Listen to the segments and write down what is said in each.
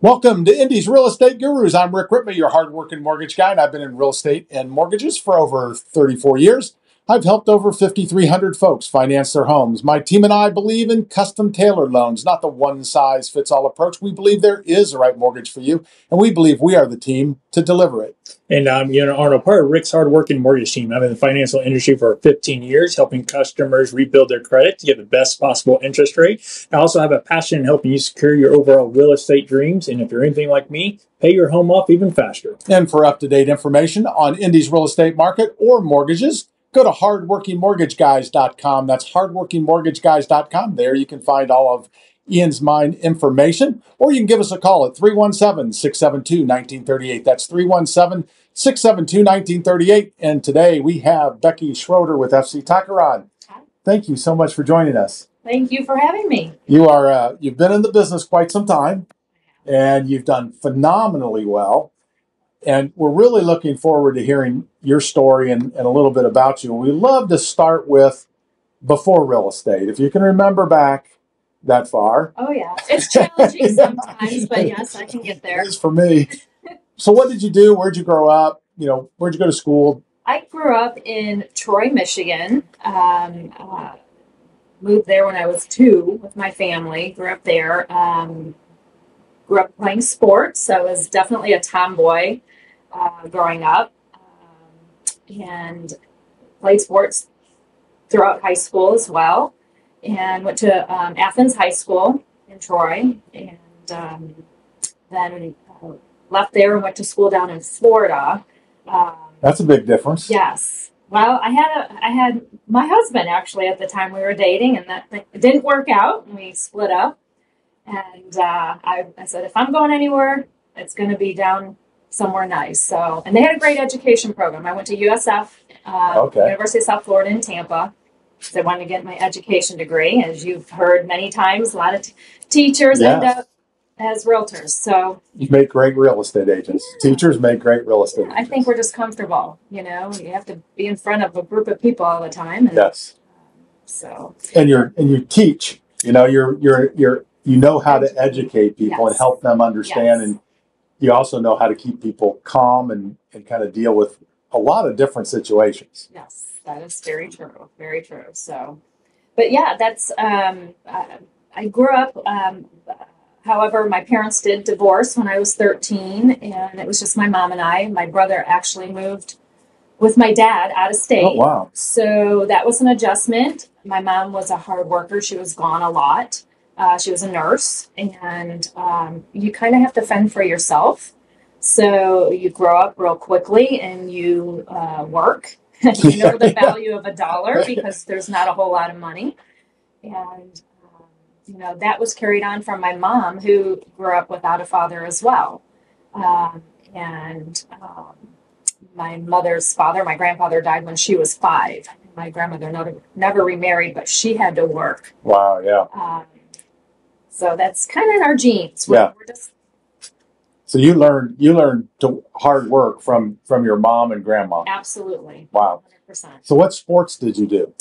Welcome to Indy's Real Estate Gurus. I'm Rick Ripma, your hardworking mortgage guy, and I've been in real estate and mortgages for over 34 years. I've helped over 5,300 folks finance their homes. My team and I believe in custom tailored loans, not the one-size-fits-all approach. We believe there is a right mortgage for you, and we believe we are the team to deliver it. And Arnold, part of Rick's hardworking mortgage team. I'm in the financial industry for 15 years, helping customers rebuild their credit to get the best possible interest rate. I also have a passion in helping you secure your overall real estate dreams. And if you're anything like me, pay your home off even faster. And for up-to-date information on Indy's real estate market or mortgages, go to hardworkingmortgageguys.com. That's hardworkingmortgageguys.com. There you can find all of Ian's Mind information, or you can give us a call at 317-672-1938. That's 317-672-1938. And today we have Beckie Schroeder with FC Takarad. Thank you so much for joining us. Thank you for having me. You've been in the business quite some time, and you've done phenomenally well. And we're really looking forward to hearing your story and a little bit about you. We love to start with before real estate. If you can remember back that far. Oh, yeah. It's challenging sometimes, but yes, I can get there. It is for me. So what did you do? Where'd you grow up? Where'd you go to school? I grew up in Troy, Michigan. Moved there when I was 2 with my family. Grew up there. Grew up playing sports. I was definitely a tomboy growing up. And played sports throughout high school as well. And went to Athens High School in Troy, and then left there and went to school down in Florida. That's a big difference. Yes. Well, I had my husband actually at the time we were dating, and that it didn't work out, and we split up. And I said, if I'm going anywhere, it's going to be down somewhere nice. So, and they had a great education program. I went to USF, University of South Florida in Tampa. I wanted to get my education degree. As you've heard many times, a lot of teachers end up as realtors. So you make great real estate agents. Yeah. Teachers make great real estate agents. I think we're just comfortable. You have to be in front of a group of people all the time. And, yes. And you teach. You know how to educate people and help them understand, and you also know how to keep people calm and kind of deal with a lot of different situations. Yes. That is very true. Very true. So, but yeah, that's, I grew up, however, my parents did divorce when I was 13, and it was just my mom and I. My brother actually moved with my dad out of state. Oh, wow. So that was an adjustment. My mom was a hard worker. She was gone a lot. She was a nurse, and you kind of have to fend for yourself. So you grow up real quickly and you work. You know the value of $1 because there's not a whole lot of money. And, that was carried on from my mom, who grew up without a father as well. My mother's father, my grandfather, died when she was 5. My grandmother never remarried, but she had to work. Wow, yeah. So that's kind of in our genes. We're just... So you learned hard work from your mom and grandma. Absolutely. Wow. 100%. So what sports did you do?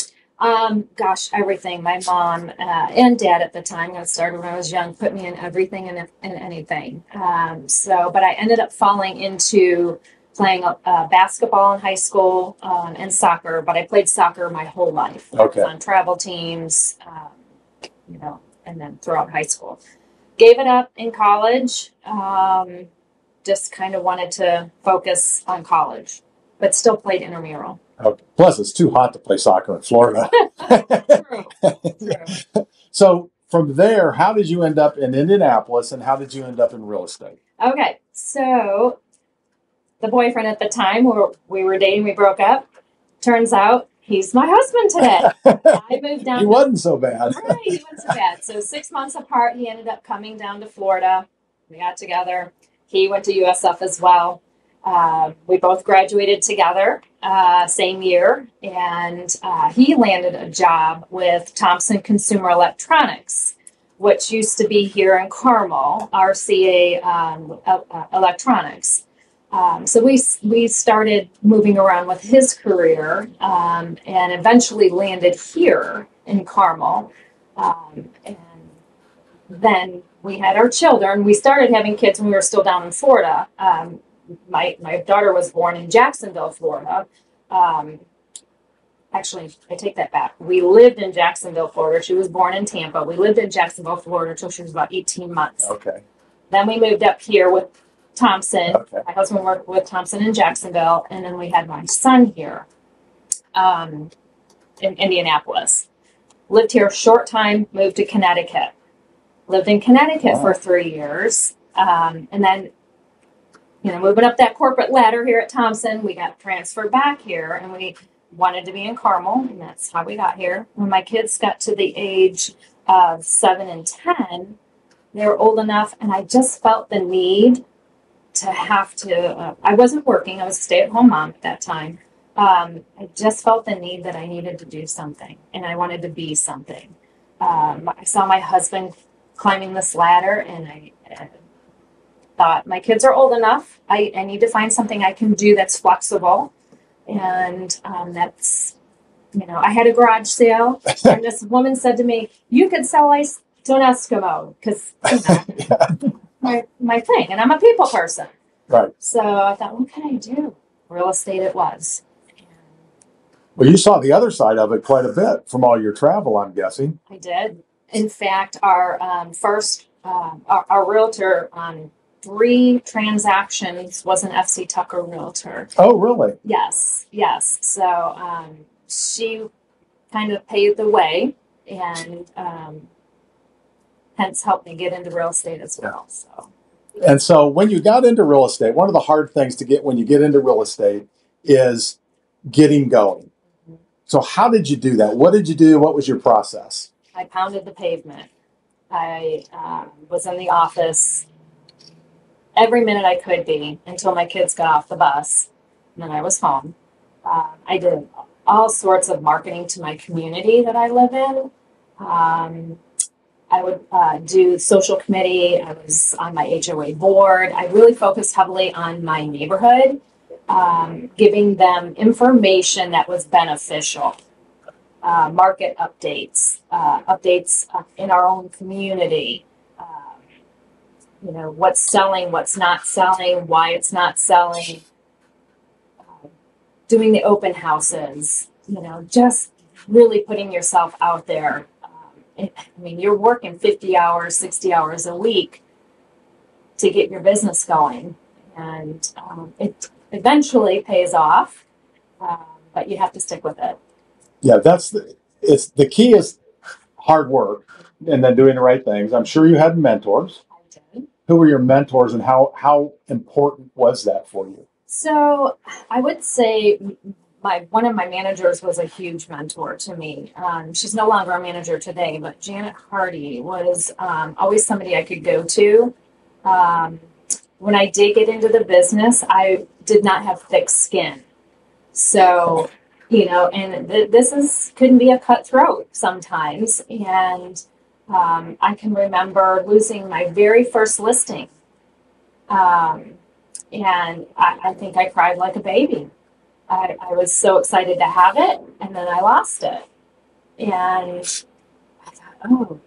Gosh, everything. My mom and dad at the time, I started when I was young, put me in everything and anything. But I ended up falling into playing basketball in high school and soccer. But I played soccer my whole life. Okay. I was on travel teams, and then throughout high school. Gave it up in college, just kind of wanted to focus on college, but still played intramural. Okay. Plus, it's too hot to play soccer in Florida. True. So from there, how did you end up in Indianapolis, and how did you end up in real estate? Okay, so the boyfriend at the time we were dating, we broke up. Turns out he's my husband today. I moved down. He wasn't so bad. Right, he wasn't so bad. So 6 months apart, he ended up coming down to Florida. We got together. He went to USF as well. We both graduated together same year, and he landed a job with Thompson Consumer Electronics, which used to be here in Carmel, RCA Electronics. So we started moving around with his career and eventually landed here in Carmel. And then we had our children. We started having kids when we were still down in Florida. My daughter was born in Jacksonville, Florida. Actually, I take that back. We lived in Jacksonville, Florida. She was born in Tampa. We lived in Jacksonville, Florida until she was about 18 months. Okay. Then we moved up here with Thompson. Okay. My husband worked with Thompson in Jacksonville, and then we had my son here in Indianapolis. Lived here a short time, moved to Connecticut. Lived in Connecticut for 3 years. And then, moving up that corporate ladder here at Thompson, we got transferred back here, and we wanted to be in Carmel, and that's how we got here. When my kids got to the age of 7 and 10, they were old enough, and I just felt the need to have to, I wasn't working, I was a stay-at-home mom at that time. I just felt the need that I needed to do something, and I wanted to be something. I saw my husband climbing this ladder, and I thought, my kids are old enough, I need to find something I can do that's flexible. And that's, I had a garage sale, and this woman said to me, you could sell ice to an Eskimo, because, my thing, and I'm a people person. Right. So I thought, what can I do? Real estate it was. Well, you saw the other side of it quite a bit from all your travel, I'm guessing. I did. In fact, our our realtor on 3 transactions was an FC Tucker realtor. Oh, really? Yes. So she kind of paved the way, and hence helped me get into real estate as well. And so when you got into real estate, one of the hard things to get when you get into real estate is getting going. So how did you do that? What did you do? What was your process? I pounded the pavement. I was in the office every minute I could be until my kids got off the bus, and then I was home. I did all sorts of marketing to my community that I live in. I would do social committee. I was on my HOA board. I really focused heavily on my neighborhood, giving them information that was beneficial. Market updates, updates in our own community. What's selling, what's not selling, why it's not selling. Doing the open houses, just really putting yourself out there. You're working 50 hours, 60 hours a week to get your business going. And it eventually pays off, but you have to stick with it. Yeah, the key is hard work and then doing the right things. I'm sure you had mentors. I did. Who were your mentors, and how important was that for you? So I would say one of my managers was a huge mentor to me. She's no longer a manager today, but Janet Hardy was always somebody I could go to. When I did get into the business, I did not have thick skin. So, and this couldn't be a cutthroat sometimes. And I can remember losing my very first listing. And I think I cried like a baby. I was so excited to have it, and then I lost it. And I thought, oh,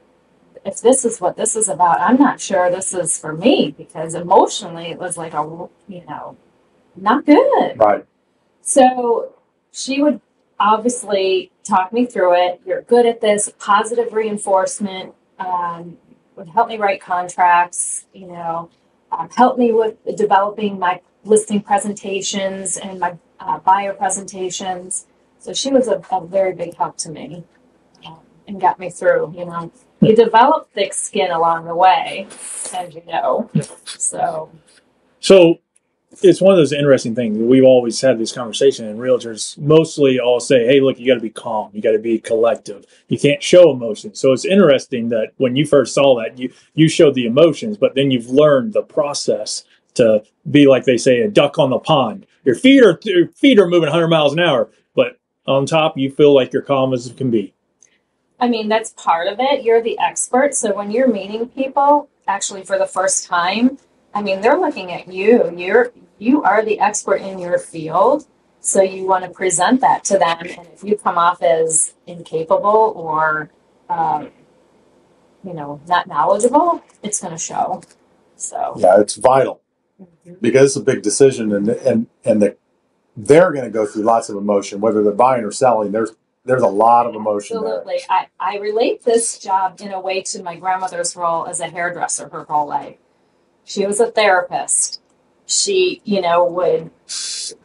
if this is what this is about, I'm not sure this is for me, because emotionally it was like not good. Right. So she would obviously talk me through it. You're good at this. Positive reinforcement would help me write contracts, help me with developing my listing presentations and my buyer presentations. So she was a very big help to me and got me through, You develop thick skin along the way, as you know. So it's one of those interesting things. We've always had this conversation, and realtors mostly all say, hey, look, you got to be calm. You got to be collective. You can't show emotion. So it's interesting that when you first saw that, you showed the emotions, but then you've learned the process to be, like they say, a duck on the pond. Your feet are moving 100 miles an hour, but on top, you feel like you're calm as it can be. That's part of it. You're the expert. So when you're meeting people, actually for the first time, they're looking at you. You are the expert in your field. So you want to present that to them. And if you come off as incapable or, not knowledgeable, it's going to show. So Yeah, it's vital mhm. because it's a big decision, they're going to go through lots of emotion, whether they're buying or selling. There's a lot of emotion Absolutely. there. I relate this job in a way to my grandmother's role as a hairdresser her whole life. She was a therapist. She,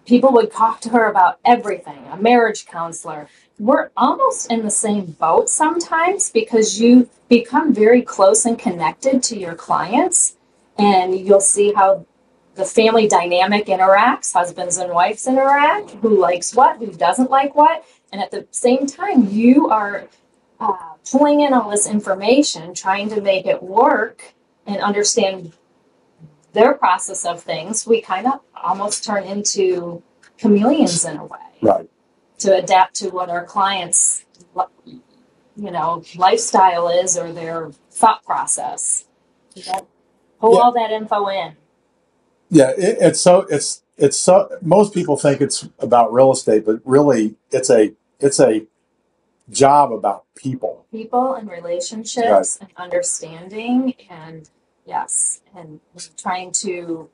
people would talk to her about everything, a marriage counselor. We're almost in the same boat sometimes because you become very close and connected to your clients, and you'll see how the family dynamic interacts, husbands and wives interact, who likes what, who doesn't like what. And at the same time, you are pulling in all this information, trying to make it work and understand their process of things. We kind of almost turn into chameleons in a way, Right. to adapt to what our clients, lifestyle is or their thought process. Pull all that info in. Yeah, it's so most people think it's about real estate, but really it's a job about people And relationships, right, and understanding, and yes, and trying to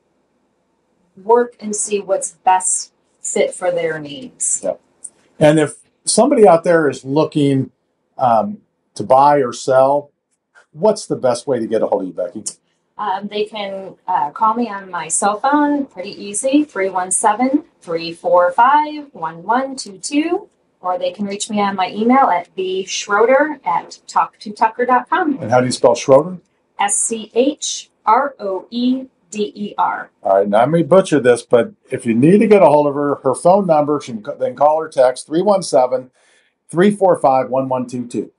work and see what's best fit for their needs. Yeah. And if somebody out there is looking to buy or sell, what's the best way to get a hold of you, Beckie? They can call me on my cell phone, pretty easy, 317-345-1122, or they can reach me on my email at bschroeder@talktotucker.com. And how do you spell Schroeder? SCHROEDER. All right, now I may butcher this, but if you need to get a hold of her phone number, she can then call or text 317-345-1122.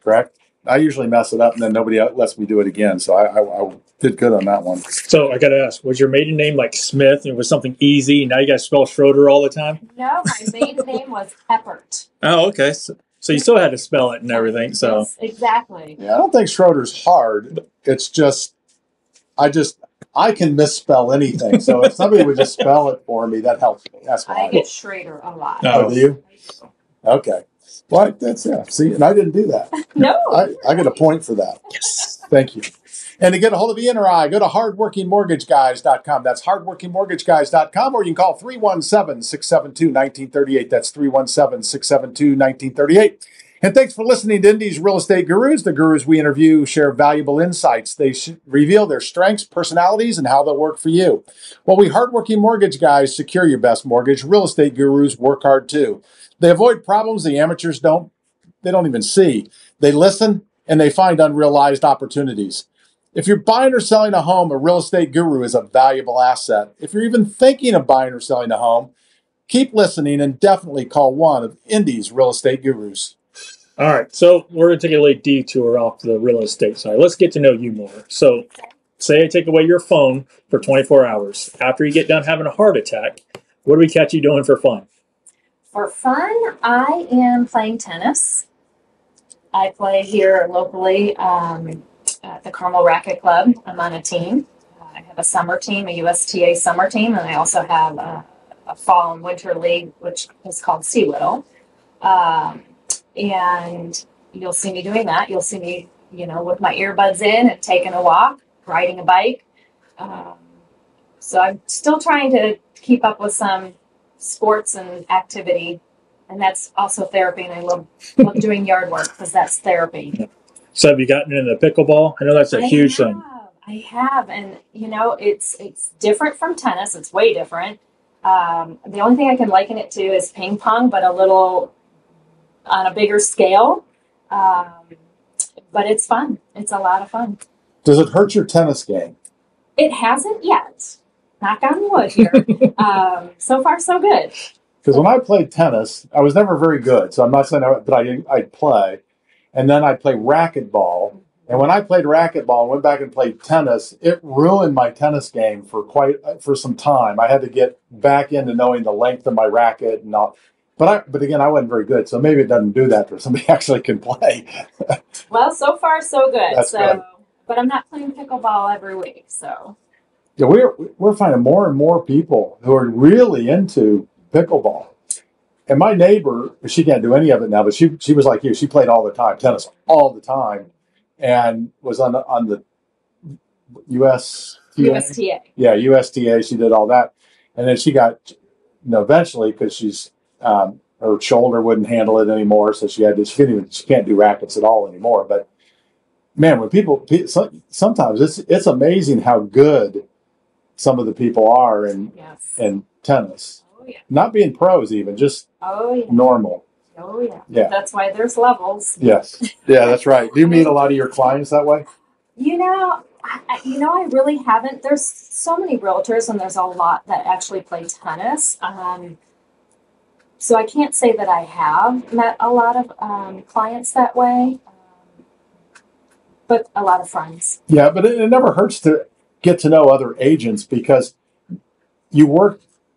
Correct? I usually mess it up, and then nobody lets me do it again. So I did good on that one. So I got to ask, was your maiden name like Smith and it was something easy? Now you got to spell Schroeder all the time? No, my maiden name was Eppert. Oh, okay. So you still had to spell it and everything. So yes, exactly. Yeah, I don't think Schroeder's hard. It's just I can misspell anything. So if somebody would just spell it for me, that helps me. That's why. I get Schrader a lot. Oh, do you? Okay. Well, that's, yeah. See, and I didn't do that. No. I get a point for that. yes. Thank you. And to get a hold of Ian or I, go to hardworkingmortgageguys.com. That's hardworkingmortgageguys.com, or you can call 317-672-1938. That's 317-672-1938. And thanks for listening to Indy's Real Estate Gurus. The gurus we interview share valuable insights. They reveal their strengths, personalities, and how they'll work for you. While we hardworking mortgage guys secure your best mortgage, real estate gurus work hard too. They avoid problems the amateurs don't even see. They listen, and they find unrealized opportunities. If you're buying or selling a home, a real estate guru is a valuable asset. If you're even thinking of buying or selling a home, keep listening and definitely call one of Indy's Real Estate Gurus. All right, so we're going to take a late detour off the real estate side. Let's get to know you more. So say I take away your phone for 24 hours. After you get done having a heart attack, what do we catch you doing for fun? For fun, I am playing tennis. I play here locally at the Carmel Racket Club. I'm on a team. I have a summer team, a USTA summer team, and I also have a fall and winter league, which is called Sea Whittle. And you'll see me doing that. You'll see me, with my earbuds in and taking a walk, riding a bike. So I'm still trying to keep up with some sports and activity, and that's also therapy. And I love doing yard work because that's therapy. So have you gotten into pickleball? I know that's a huge thing. I have, and it's different from tennis. It's way different. The only thing I can liken it to is ping pong, but a little on a bigger scale. But it's fun. It's a lot of fun. Does it hurt your tennis game? It hasn't yet. Knock on wood here. So far, so good. Because when I played tennis, I was never very good. So I'm not saying but I'd play. And then I'd play racquetball. And when I played racquetball and went back and played tennis, it ruined my tennis game for some time. I had to get back into knowing the length of my racket and all. But again, I wasn't very good, so maybe it doesn't do that for somebody who actually can play. Well, so far so good. That's good. But I'm not playing pickleball every week, so. Yeah, we're finding more and more people who are really into pickleball. And my neighbor, she can't do any of it now, but she was like you. She played all the time, tennis all the time. and was on the USTA. USTA. Yeah, USTA. She did all that, and then she got, eventually, because she's her shoulder wouldn't handle it anymore, so she can't do rackets at all anymore. But man, when sometimes it's amazing how good some of the people are in tennis. Oh yeah. Not being pros, even just normal. Oh yeah. Yeah. That's why there's levels. Yes. Yeah, that's right. Do you meet a lot of your clients that way? I really haven't. There's so many realtors, and there's a lot that actually play tennis. So I can't say that I have met a lot of clients that way, but a lot of friends. Yeah, but it never hurts to get to know other agents, because you're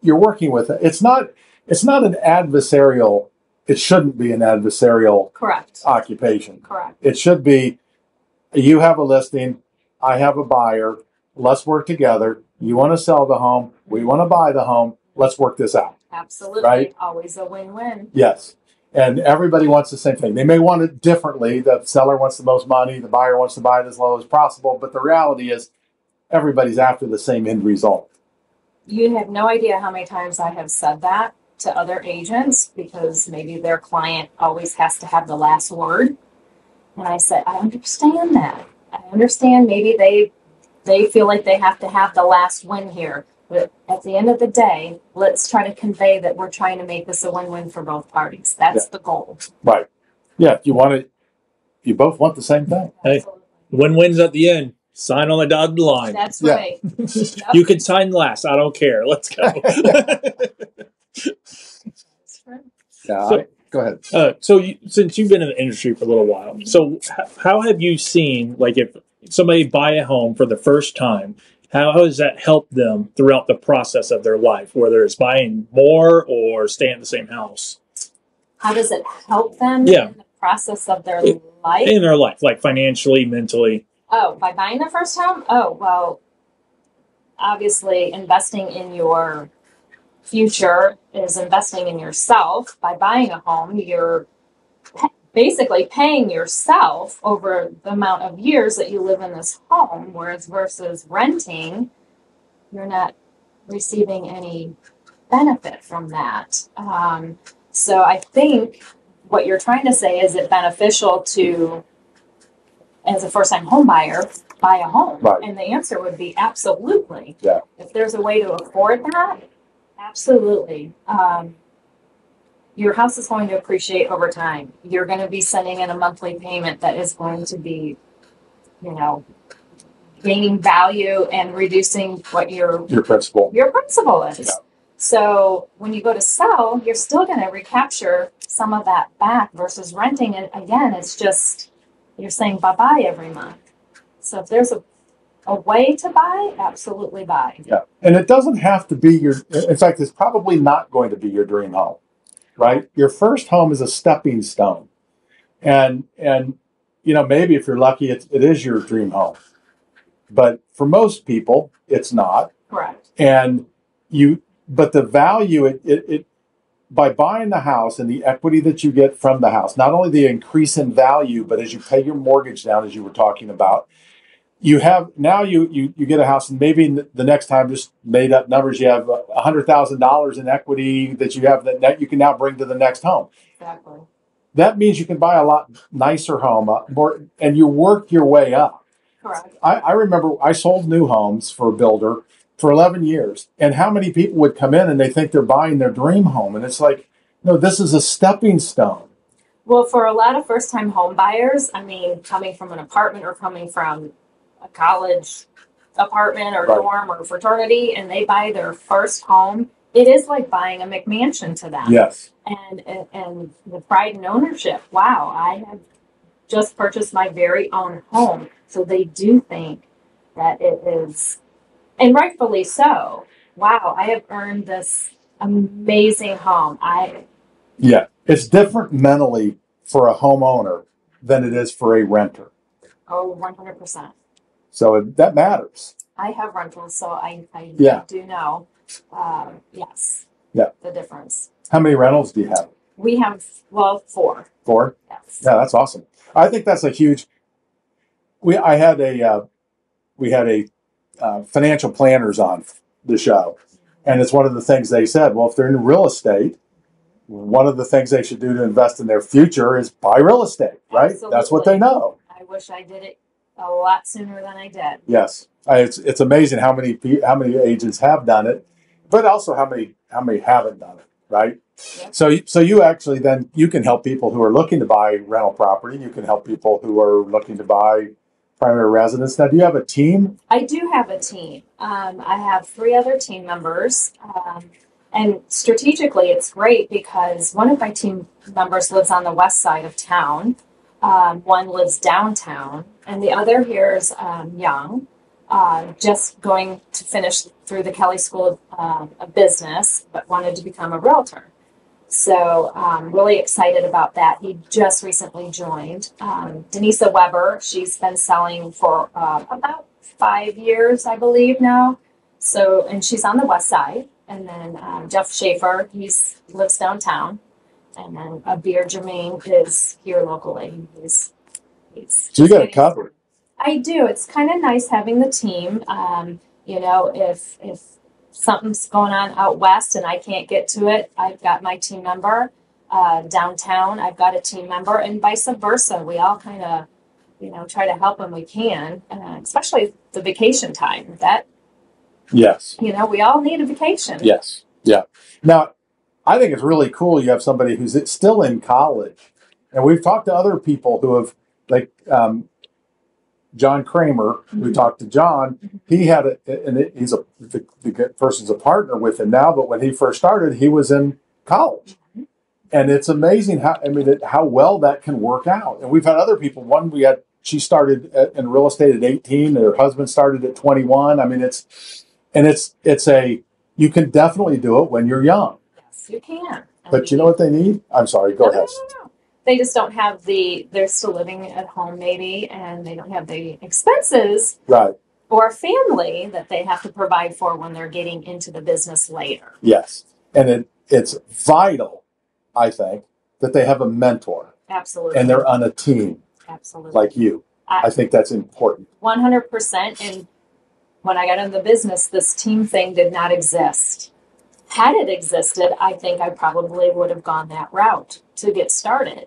working with it. It's not an adversarial. It shouldn't be an adversarial occupation. Correct. It should be, you have a listing, I have a buyer, let's work together. You want to sell the home, we want to buy the home, let's work this out. Absolutely. Right? Always a win-win. Yes. And everybody wants the same thing. They may want it differently. The seller wants the most money, the buyer wants to buy it as low as possible, but the reality is everybody's after the same end result. You have no idea how many times I have said that to other agents, because maybe their client always has to have the last word. And I said, I understand that. I understand maybe they feel like they have to have the last win here. But at the end of the day, let's try to convey that we're trying to make this a win-win for both parties. That's the goal. Right. Yeah. You both want the same thing. Hey, win-wins at the end. Sign on the dotted line. That's right. Yep. You can sign last. I don't care. Let's go. Go ahead. Since you've been in the industry for a little while, so how have you seen, like, if somebody buy a home for the first time, how has that helped them throughout the process of their life, whether it's buying more or staying in the same house? How does it help them in the process of their life? In their life, like financially, mentally. Oh, by buying their first home? Oh, well, obviously investing in your future is investing in yourself. By buying a home, you're basically paying yourself over the amount of years that you live in this home, whereas versus renting, you're not receiving any benefit from that. So I think what you're trying to say, is it beneficial to, as a first-time home buyer, buy a home? Right. And the answer would be absolutely. Yeah. If there's a way to afford that, absolutely. Your house is going to appreciate over time. You're going to be sending in a monthly payment that is going to be, gaining value and reducing what your principal is. Yeah. So when you go to sell, you're still going to recapture some of that back, versus renting it. Again, it's just, you're saying bye-bye every month. So if there's a way to buy, absolutely buy. Yeah. And it doesn't have to be in fact, it's probably not going to be your dream home, right? Your first home is a stepping stone. And maybe if you're lucky, it is your dream home. But for most people, it's not. Correct. But the value, it by buying the house and the equity that you get from the house, not only the increase in value, but as you pay your mortgage down, as you were talking about, you get a house, and maybe the next time, just made up numbers, you have $100,000 in equity that you have that you can now bring to the next home. Exactly. That means you can buy a lot nicer home, and you work your way up. Correct. I remember I sold new homes for a builder for 11 years. And how many people would come in and they think they're buying their dream home? And it's like, no, this is a stepping stone. Well, for a lot of first-time home buyers, coming from an apartment or coming from a college apartment or dorm or fraternity, and they buy their first home, it is like buying a McMansion to them. Yes. And the pride and ownership. Wow, I have just purchased my very own home. So they do think that it is, and rightfully so. Wow, I have earned this amazing home. Yeah, it's different mentally for a homeowner than it is for a renter. Oh, 100%. So that matters. I have rentals, so I do know. Yes. Yeah. The difference. How many rentals do you have? We have, 4. 4? Yes. Yeah, that's awesome. I think that's a huge, I had a we had a financial planners on the show, and it's one of the things they said. Well, if they're in real estate, one of the things they should do to invest in their future is buy real estate, right? Absolutely. That's what they know. I wish I did it a lot sooner than I did. Yes, it's amazing how many agents have done it, but also how many haven't done it, right? Yep. So you actually then you can help people who are looking to buy rental property. You can help people who are looking to buy primary residence. Now, do you have a team? I do have a team. I have 3 other team members. And strategically, it's great because one of my team members lives on the west side of town. One lives downtown, and the other here is young, just going to finish through the Kelly School of Business, but wanted to become a realtor. So really excited about that. He just recently joined. Denisa Weber, she's been selling for about 5 years, I believe now. So, and she's on the west side. And then Jeff Schaefer, he lives downtown. And then Abir Jermaine is here locally. He's So you got it covered. I do. It's kind of nice having the team. You know, if something's going on out west and I can't get to it, I've got my team member. Downtown, I've got a team member, and vice versa. We all kind of, you know, try to help when we can, especially the vacation time. That, Yes. you know, we all need a vacation. Yes. Yeah. Now, I think it's really cool you have somebody who's still in college. And we've talked to other people who have, like John Kramer, we talked to John. He had the person's a partner with him now, but when he first started, he was in college. And it's amazing how well that can work out. And we've had other people. She started in real estate at 18. Her husband started at 21. I mean, you can definitely do it when you're young. Yes, you can. But you know what they need? I'm sorry, go ahead. No. They just don't have they're still living at home maybe, and they don't have the expenses. Right. Or family that they have to provide for when they're getting into the business later. Yes. And it's vital, I think, that they have a mentor. Absolutely. And they're on a team. Absolutely. Like you. I think that's important. 100%. And when I got into the business, this team thing did not exist. Had it existed, I think I probably would have gone that route to get started.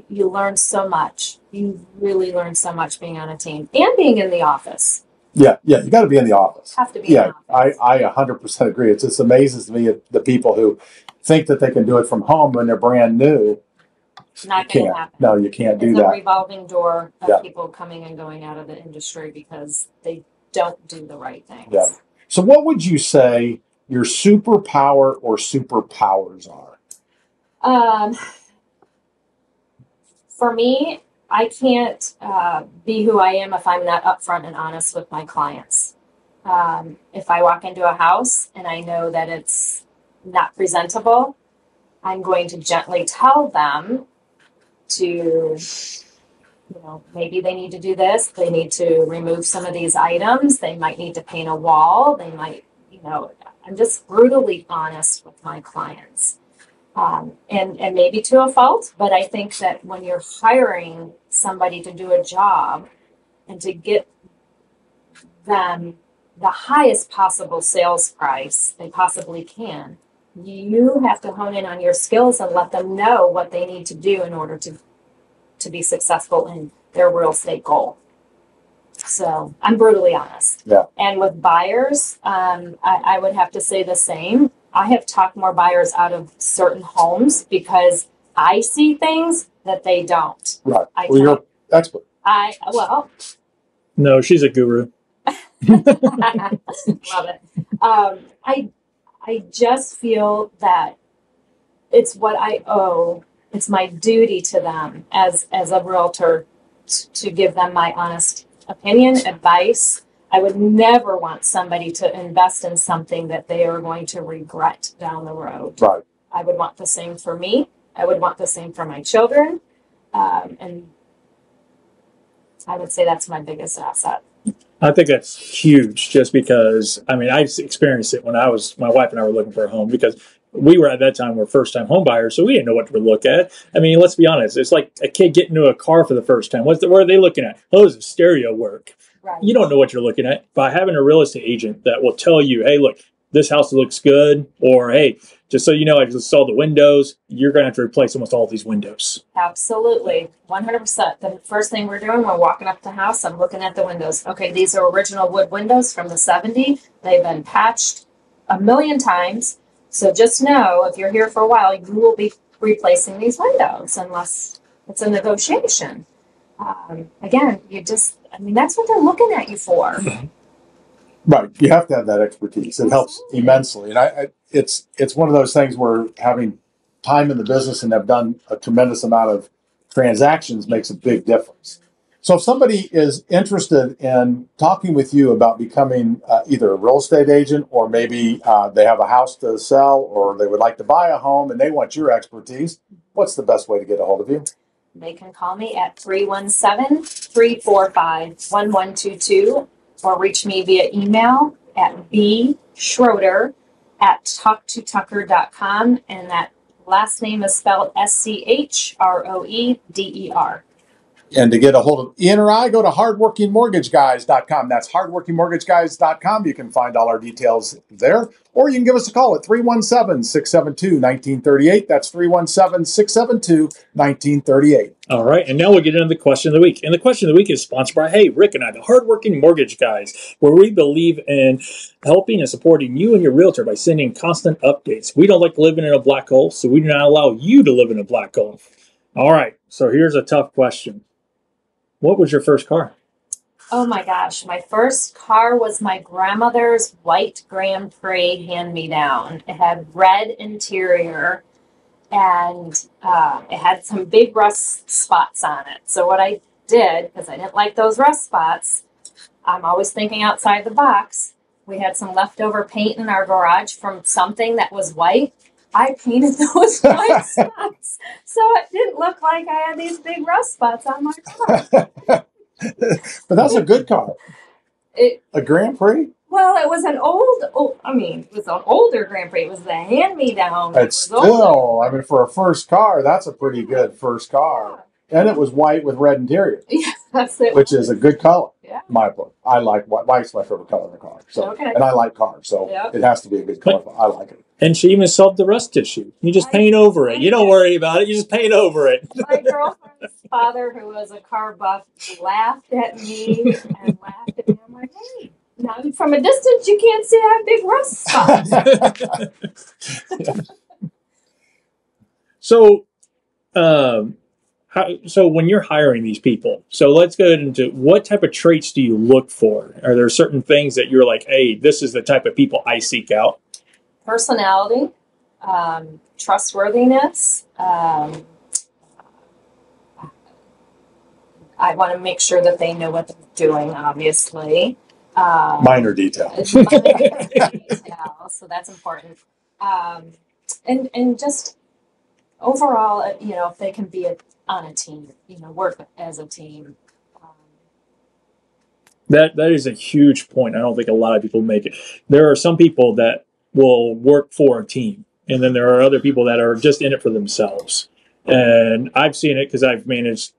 You learn so much. You really learn so much being on a team and being in the office. Yeah, you got to be in the office. Have to be in the office. I 100% agree. It just amazes me the people who think that they can do it from home when they're brand new. Not going to happen. No, you can't do that. It's a revolving door of people coming and going out of the industry because they don't do the right things. Yeah. So what would you say your superpower or superpowers are? For me, I can't be who I am if I'm not upfront and honest with my clients. If I walk into a house and I know that it's not presentable, I'm going to gently tell them to, maybe they need to do this. They need to remove some of these items. They might need to paint a wall. They might, I'm just brutally honest with my clients. And maybe to a fault, but I think that when you're hiring somebody to do a job and to get them the highest possible sales price they possibly can, you have to hone in on your skills and let them know what they need to do in order to be successful in their real estate goal. So I'm brutally honest. Yeah. And with buyers, I would have to say the same. I have talked more buyers out of certain homes because I see things that they don't. Right. You're an expert. No, she's a guru. Love it. I just feel that it's what I owe. It's my duty to them as a realtor to give them my honest opinion, advice. I would never want somebody to invest in something that they are going to regret down the road. Right. I would want the same for me. I would want the same for my children. And I would say that's my biggest asset. I think that's huge just because, I've experienced it when my wife and I were looking for a home because we were at that time, we're first-time home buyers, so we didn't know what to look at. I mean, let's be honest. It's like a kid getting into a car for the first time. What are they looking at? Oh, does the stereo work? Right. You don't know what you're looking at. By having a real estate agent that will tell you, hey, look, this house looks good, or hey, just so you know, I just saw the windows. You're going to have to replace almost all these windows. Absolutely. 100%. The first thing we're doing, we're walking up the house, I'm looking at the windows. Okay, these are original wood windows from the 70s. They've been patched a million times. So just know, if you're here for a while, you will be replacing these windows unless it's a negotiation. Again, that's what they're looking at you for. Right. You have to have that expertise. It helps immensely. And it's one of those things where having time in the business and have done a tremendous amount of transactions makes a big difference. So if somebody is interested in talking with you about becoming either a real estate agent, or maybe they have a house to sell, or they would like to buy a home and they want your expertise, what's the best way to get a hold of you? They can call me at 317-345-1122 or reach me via email at bschroeder@talktotucker.com, and that last name is spelled Schroeder. And to get a hold of Ian or I, go to hardworkingmortgageguys.com. That's hardworkingmortgageguys.com. You can find all our details there. Or you can give us a call at 317-672-1938. That's 317-672-1938. All right, and now we'll get into the question of the week. And the question of the week is sponsored by, hey, Rick and I, the Hardworking Mortgage Guys, where we believe in helping and supporting you and your realtor by sending constant updates. We don't like living in a black hole, so we do not allow you to live in a black hole. All right, so here's a tough question. What was your first car? Oh my gosh, my first car was my grandmother's white Grand Prix hand-me-down. It had red interior, and it had some big rust spots on it. So what I did, because I didn't like those rust spots, I'm always thinking outside the box. We had some leftover paint in our garage from something that was white. I painted those white spots so it didn't look like I had these big rust spots on my car. But that's a good car. A Grand Prix? Well, it was an it was an older Grand Prix. It was the hand-me-down. It's still, I mean, for a first car, that's a pretty good first car. And it was white with red interior. Yeah, that's it. Which is a good color. Yeah. My book. I like white. White's my favorite color in a car. So, okay. And I like cars, so it has to be a good color. I like it. And she even solved the rust issue. You just paint over it. You don't worry about it. You just paint over it. My girlfriend's father, who was a car buff, laughed at me and laughed at me. I'm like, hey, now from a distance, you can't see I have big rust spots. So when you're hiring these people, so let's go into what type of traits do you look for? Are there certain things that you're like, hey, this is the type of people I seek out? Personality, trustworthiness. I want to make sure that they know what they're doing, obviously. Minor details. So that's important. And just overall, if they can be on a team, work as a team. That is a huge point. I don't think a lot of people make it. There are some people that will work for a team, and then there are other people that are just in it for themselves. And I've seen it because I've managed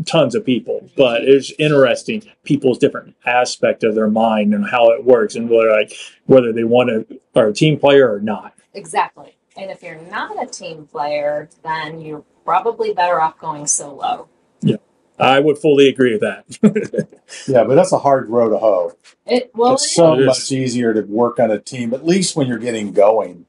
tons of people, but it's interesting people's different aspect of their mind and how it works, and whether they are a team player or not. Exactly. And if you're not a team player, then you're probably better off going solo. Yeah, I would fully agree with that. Yeah, but that's a hard row to hoe. It's so much easier to work on a team, at least when you're getting going.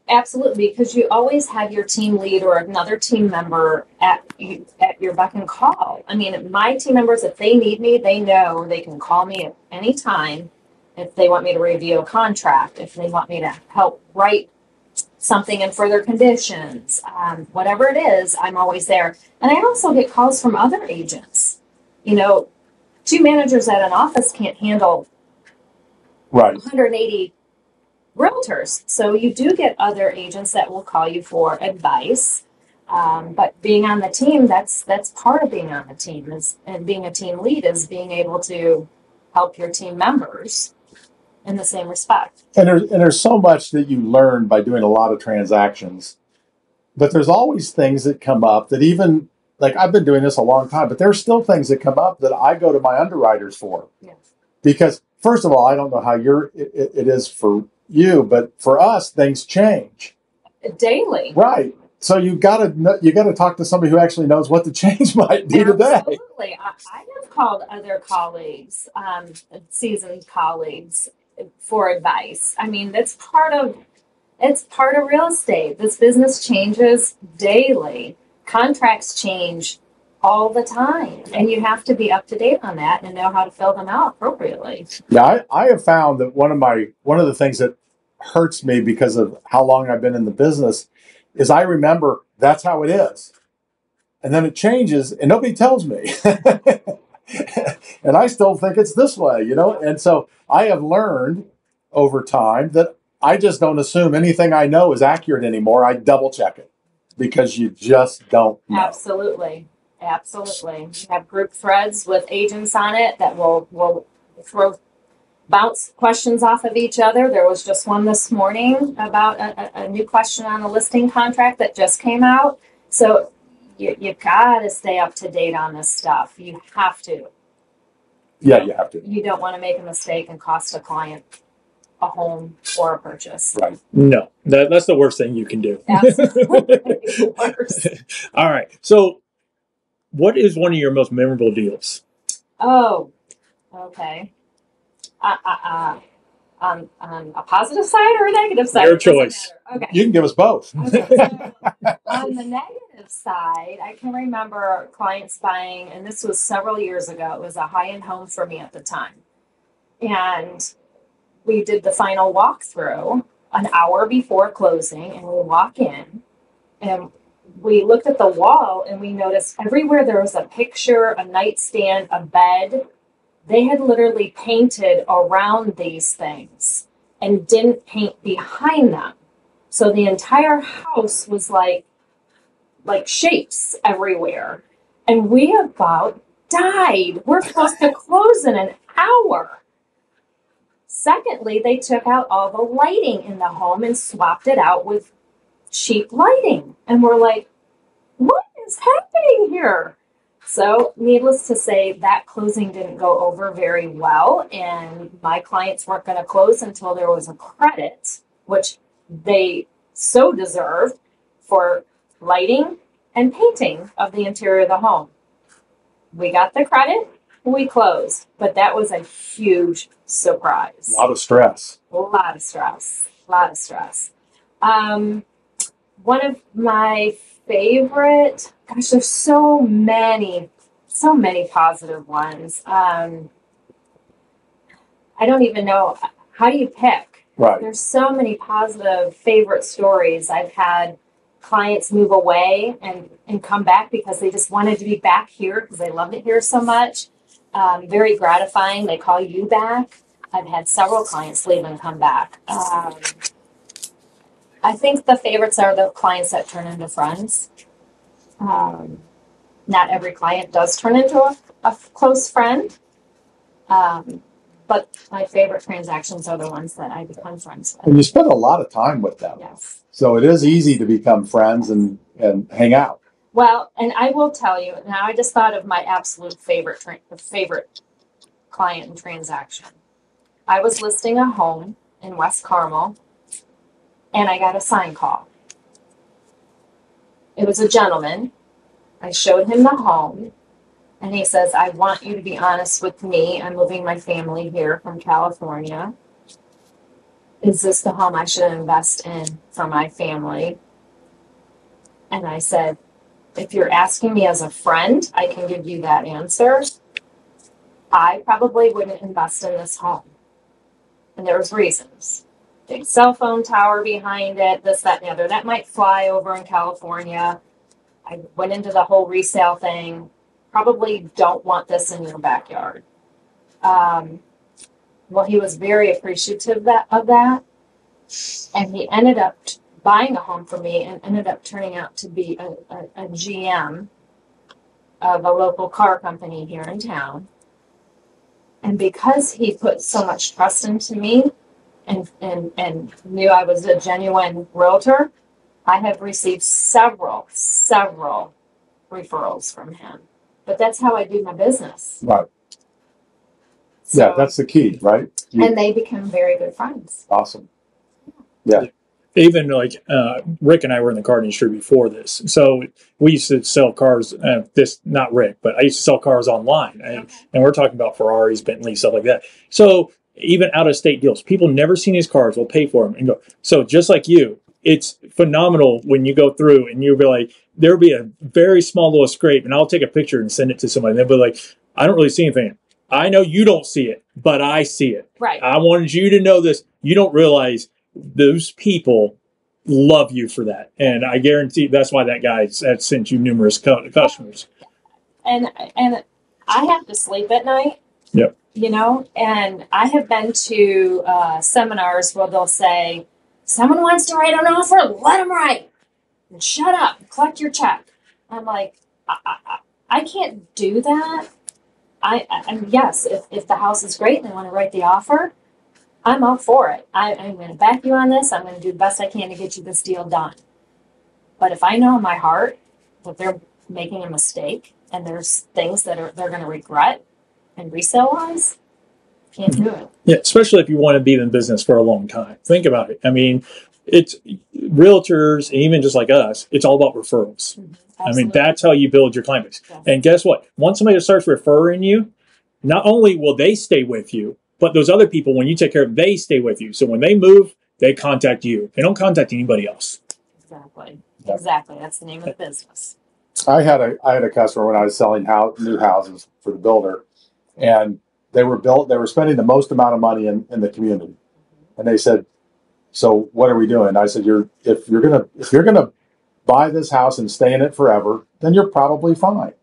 Absolutely, because you always have your team lead or another team member at your beck and call. I mean, my team members, if they need me, they know they can call me at any time if they want me to review a contract, if they want me to help write something in further conditions, whatever it is, I'm always there. And I also get calls from other agents. Two managers at an office can't handle 180 realtors. So you do get other agents that will call you for advice. But being on the team, that's part of being on the team, and being a team lead is being able to help your team members. in the same respect. And there's so much that you learn by doing a lot of transactions, but there's always things that come up that even like I've been doing this a long time, but there's still things that come up that I go to my underwriters for. Yes. Because first of all, I don't know how it is for you, but for us, things change Daily. right. So you gotta talk to somebody who actually knows what the change might be today. Absolutely. I have called other colleagues, seasoned colleagues, for advice. I mean, it's part of real estate. This business changes daily. Contracts change all the time, and you have to be up to date on that and know how to fill them out appropriately. Yeah, I have found that one of the things that hurts me because of how long I've been in the business is I remember that's how it is. And then it changes and nobody tells me. And I still think it's this way, you know? And so I have learned over time that I just don't assume anything I know is accurate anymore. I double check it because you just don't know. Absolutely. Absolutely. We have group threads with agents on it that will bounce questions off of each other. There was just one this morning about a new question on a listing contract that just came out. So you got to stay up to date on this stuff. You have to. Yeah, you have to. You don't want to make a mistake and cost a client a home or a purchase. Right. No, that's the worst thing you can do. Absolutely worse. All right. So what is one of your most memorable deals? Oh, okay. On a positive side or a negative side? Your choice. Okay. You can give us both. Okay, so on the negative side, I can remember clients buying, and this was several years ago. It was a high-end home for me at the time. And we did the final walkthrough an hour before closing, and we walk in, and we looked at the wall, and we noticed everywhere there was a picture, a nightstand, a bed. They had literally painted around these things and didn't paint behind them. So the entire house was like shapes everywhere. And we about died. We're supposed to close in an hour. Secondly, they took out all the lighting in the home and swapped it out with cheap lighting. And we're like, what is happening here? So needless to say, that closing didn't go over very well. And my clients weren't going to close until there was a credit, which they so deserved, for lighting and painting of the interior of the home. We got the credit, we closed, but that was a huge surprise. A lot of stress. A lot of stress. A lot of stress. One of my favorite, gosh, there's so many positive ones. I don't even know, how do you pick? Right. There's so many positive favorite stories. I've had clients move away and come back because they just wanted to be back here because they loved it here so much. Very gratifying. They call you back. I've had several clients leave and come back. I think the favorites are the clients that turn into friends. Not every client does turn into a close friend. But my favorite transactions are the ones that I become friends with. And you spend a lot of time with them. Yes. So it is easy to become friends and hang out. Well, and I will tell you, now I just thought of my absolute favorite client and transaction. I was listing a home in West Carmel, and I got a sign call. It was a gentleman. I showed him the home, and he says, I want you to be honest with me. I'm moving my family here from California. Is this the home I should invest in for my family? And I said, if you're asking me as a friend, I can give you that answer. I probably wouldn't invest in this home. And there was reasons. Big cell phone tower behind it, this, that, and the other. That might fly over in California. I went into the whole resale thing. Probably don't want this in your backyard. Well, he was very appreciative of that. And he ended up buying a home for me and ended up turning out to be a GM of a local car company here in town. And because he put so much trust into me, and knew I was a genuine realtor, I have received several referrals from him. But that's how I do my business. Right. So, Yeah, that's the key, right? And they become very good friends. Awesome. Yeah. Even like Rick and I were in the car industry before this, so we used to sell cars. Not Rick, but I used to sell cars online, and we're talking about Ferraris, Bentleys, stuff like that. So even out of state deals, people never seen these cars will pay for them and go. So just like you, it's phenomenal when you go through and you'll be like, there'll be a very small little scrape, and I'll take a picture and send it to somebody. And they'll be like, I don't really see anything. I know you don't see it, but I see it. Right. I wanted you to know this. You don't realize those people love you for that, and I guarantee that's why that guy has sent you numerous customers. And I have to sleep at night. Yep. You know, and I have been to seminars where they'll say, "Someone wants to write an offer, let them write, and shut up, collect your check." I'm like, I can't do that. I yes, if the house is great and they want to write the offer, I'm all for it. I'm going to back you on this. I'm going to do the best I can to get you this deal done. But if I know in my heart that they're making a mistake and there's things that they're going to regret and resale-wise, can't do it. Yeah, especially if you want to be in business for a long time. Think about it. I mean, it's realtors, even just like us, it's all about referrals. Mm-hmm. I mean, that's how you build your client base. Yes. And guess what? Once somebody starts referring you, not only will they stay with you, but those other people, when you take care of, they stay with you. So when they move, they contact you. They don't contact anybody else. Exactly. Exactly. That's the name of the business. I had a customer when I was selling new houses for the builder, and they were spending the most amount of money in the community. And they said, "So what are we doing?" I said, if you're gonna buy this house and stay in it forever, then you're probably fine.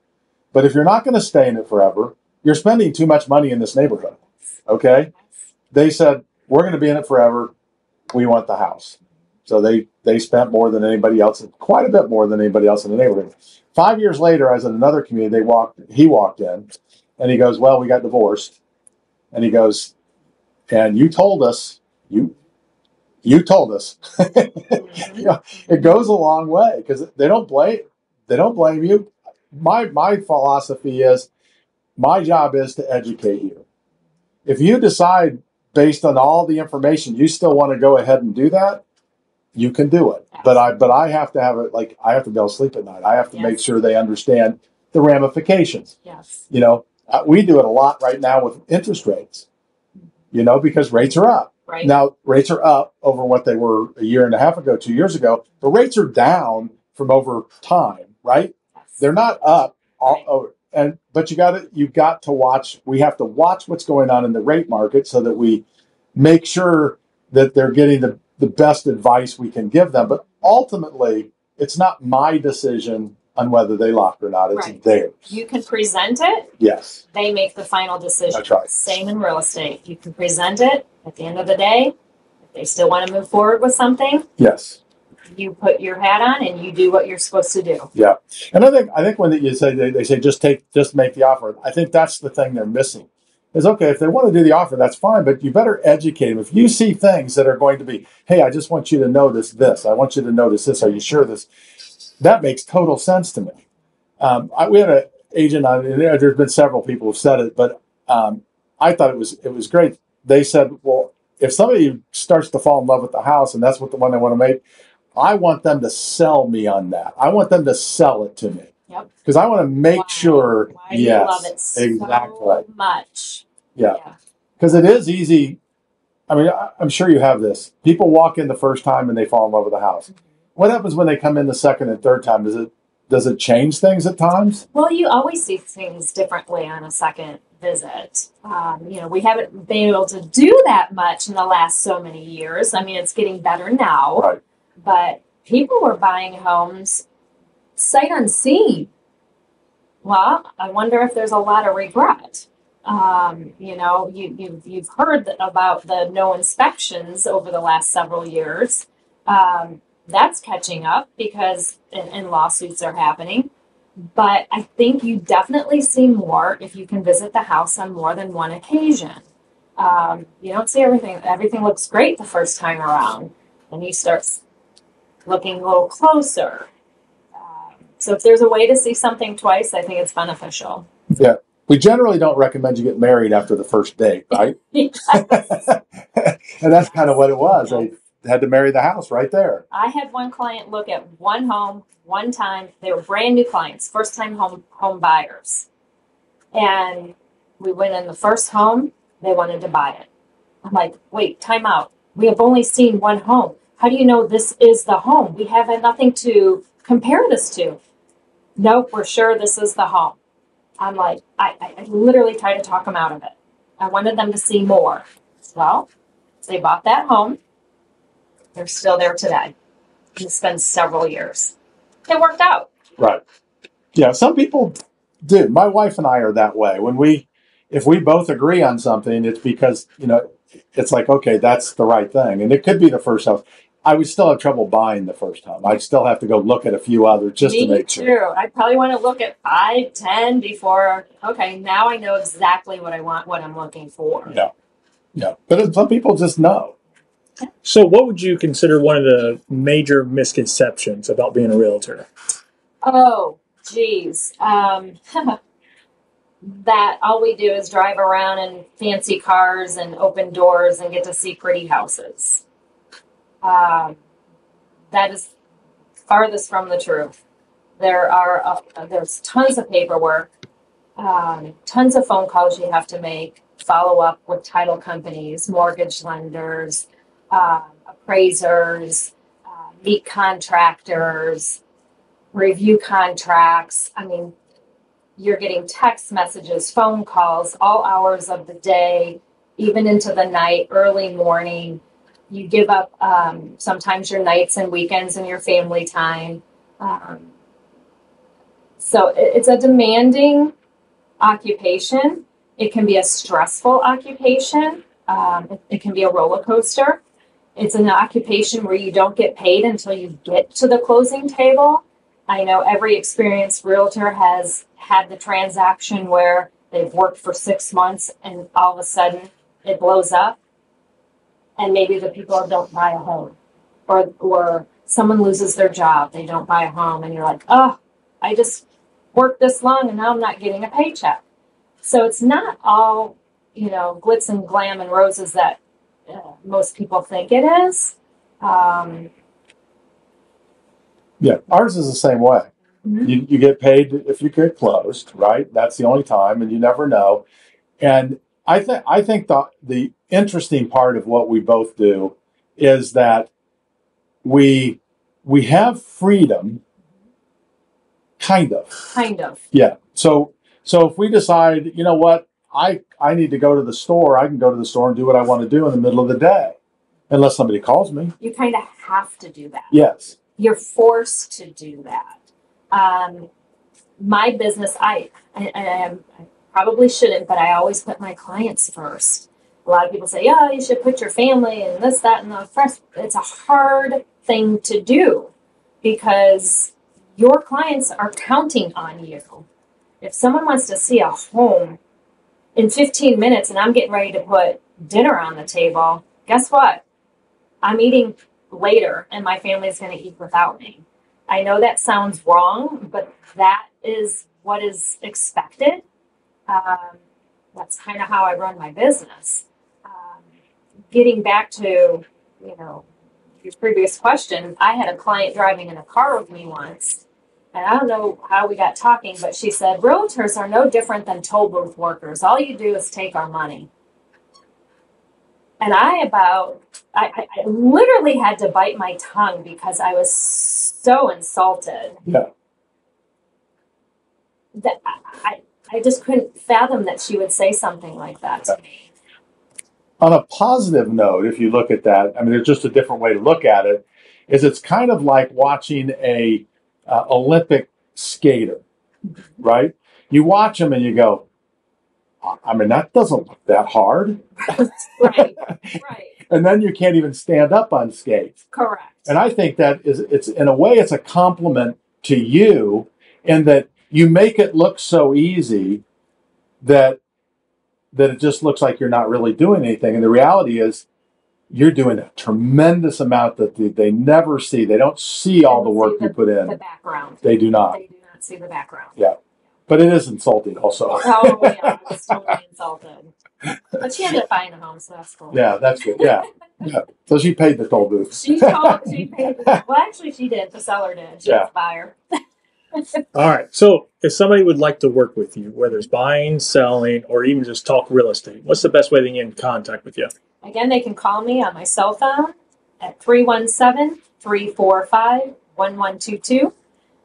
But if you're not going to stay in it forever, you're spending too much money in this neighborhood. Okay? They said, "We're going to be in it forever. We want the house." So they spent more than anybody else, quite a bit more than anybody else in the neighborhood. 5 years later, I was in another community. He walked in, and he goes, "Well, we got divorced." And he goes, "And you told us, you told us." You know, it goes a long way because they don't blame you. My philosophy is, my job is to educate you. If you decide based on all the information you still want to go ahead and do that, you can do it. But I have to have it, like, I have to be able to sleep at night. I have to make sure they understand the ramifications. Yes. You know, we do it a lot right now with interest rates, you know, because rates are up. Right. Now, rates are up over what they were a year and a half ago, 2 years ago. The rates are down from over time, right? Yes. They're not up all over. But you've got to watch. We have to watch what's going on in the rate market so that we make sure that they're getting the best advice we can give them. But ultimately, it's not my decision on whether they lock or not. It's theirs. You can present it. Yes. They make the final decision. That's right. Same in real estate. You can present it. At the end of the day, if they still want to move forward with something, yes, you put your hat on and you do what you're supposed to do. Yeah. And I think when you say they say just make the offer, I think that's the thing they're missing. Is, okay, if they want to do the offer, that's fine, but you better educate them. If you see things that are going to be, "Hey, I just want you to notice this. I want you to notice this. Are you sure this?" That makes total sense to me. We had an agent on, and there's been several people who've said it, but I thought it was great. They said, "Well, if somebody starts to fall in love with the house and that's what the one they want to make, I want them to sell me on that. I want them to sell it to me." Yep. Because I want to make sure. Why you love it so exactly. much. Yeah. Because it is easy. I mean, I'm sure you have this. People walk in the first time and they fall in love with the house. Mm-hmm. What happens when they come in the second and third time? Does it change things at times? Well, you always see things differently on a second visit. You know, we haven't been able to do that much in the last so many years. I mean, it's getting better now. Right. But people were buying homes sight unseen. Well, I wonder if there's a lot of regret. You know, you've heard about the no inspections over the last several years. That's catching up because and lawsuits are happening. But I think you definitely see more if you can visit the house on more than one occasion. You don't see everything. Everything looks great the first time around. And you start looking a little closer. So if there's a way to see something twice, I think it's beneficial. Yeah. We generally don't recommend you get married after the first date, right? Yes. And that's kind of what it was. They had to marry the house right there. I had one client look at one home one time. They were brand new clients, first time home buyers. And we went in the first home, they wanted to buy it. I'm like, wait, time out. We have only seen one home. How do you know this is the home? We have nothing to compare this to. Nope, we're sure this is the home. I'm like, I literally tried to talk them out of it. I wanted them to see more. Well, they bought that home. They're still there today. It's been several years. It worked out. Right. Yeah, some people do. My wife and I are that way. If we both agree on something, it's because, it's like, okay, that's the right thing. And it could be the first house. I would still have trouble buying the first home. I'd still have to go look at a few others just to make sure. Me too. I probably want to look at 5, 10 before, okay, now I know exactly what I want, what I'm looking for. Yeah. Yeah. But some people just know. So what would you consider one of the major misconceptions about being a realtor? Oh, geez. That all we do is drive around in fancy cars and open doors and get to see pretty houses. That is farthest from the truth. There's tons of paperwork, tons of phone calls you have to make, follow up with title companies, mortgage lenders, appraisers, meet contractors, review contracts. I mean, you're getting text messages, phone calls, all hours of the day, even into the night, early morning. You give up sometimes your nights and weekends and your family time. So it's a demanding occupation. It can be a stressful occupation. It can be a roller coaster. It's an occupation where you don't get paid until you get to the closing table. I know every experienced realtor has had the transaction where they've worked for 6 months and all of a sudden it blows up. And maybe the people don't buy a home, or someone loses their job, they don't buy a home, and you're like, oh, I just worked this long and now I'm not getting a paycheck. So it's not all, glitz and glam and roses that most people think it is. Yeah, ours is the same way. Mm-hmm. You get paid if you get closed, right? That's the only time, and you never know. And I think the interesting part of what we both do is that we have freedom, kind of. Kind of. Yeah. So if we decide, you know what, I need to go to the store, I can go to the store and do what I want to do in the middle of the day, unless somebody calls me. You kind of have to do that. Yes. You're forced to do that. My business, I probably shouldn't, but I always put my clients first. A lot of people say, yeah, you should put your family and this, that, and the first. It's a hard thing to do because your clients are counting on you. If someone wants to see a home in 15 minutes and I'm getting ready to put dinner on the table, guess what? I'm eating later and my family's going to eat without me. I know that sounds wrong, but that is what is expected. That's kind of how I run my business. Getting back to, your previous question, I had a client driving in a car with me once, and I don't know how we got talking, but she said, realtors are no different than toll booth workers. All you do is take our money. And I literally had to bite my tongue because I was so insulted. Yeah. That I just couldn't fathom that she would say something like that to me. On a positive note, if you look at that, I mean, there's just a different way to look at it, is it's kind of like watching a Olympic skater, right? You watch them and you go, I mean, that doesn't look that hard. Right. And then you can't even stand up on skates. Correct. And I think that it's in a way, it's a compliment to you in that you make it look so easy that that it just looks like you're not really doing anything. And the reality is you're doing a tremendous amount that they never see. They don't see all the work you put in. The background. They do not. They do not see the background. Yeah. But it is insulting also. Oh, yeah. I was totally insulted. But she ended up buying a home, so that's cool. Yeah, that's good. Yeah. Yeah. So she paid the toll booth. She paid well, actually, she did. The seller did. She was the buyer. All right. So if somebody would like to work with you, whether it's buying, selling, or even just talk real estate, what's the best way they get in contact with you? Again, they can call me on my cell phone at 317-345-1122,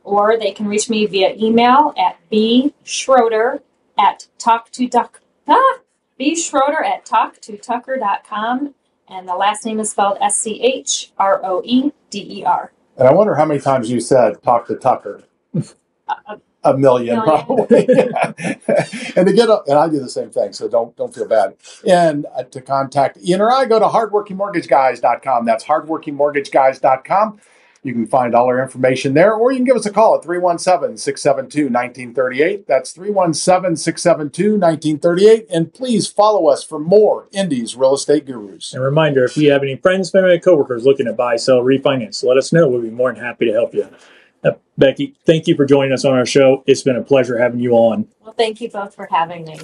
or they can reach me via email at bschroeder@talktotucker.com, and the last name is spelled Schroeder. And I wonder how many times you said talk to Tucker. A million probably. And to get up, and I do the same thing, so don't feel bad. And to contact Ian or I, go to hardworkingmortgageguys.com. That's hardworkingmortgageguys.com. You can find all our information there, or you can give us a call at 317-672-1938. That's 317-672-1938. And please follow us for more Indy's Real Estate Gurus. And a reminder, if you have any friends, family, and coworkers looking to buy, sell, refinance, let us know. We'll be more than happy to help you. Becky, thank you for joining us on our show. It's been a pleasure having you on. Well, thank you both for having me.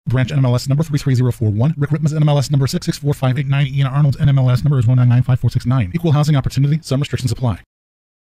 Branch NMLS number 33041. Rick Ripma's NMLS number 6645890. Ian Arnold's NMLS number is 1995469. Equal housing opportunity. Some restrictions apply.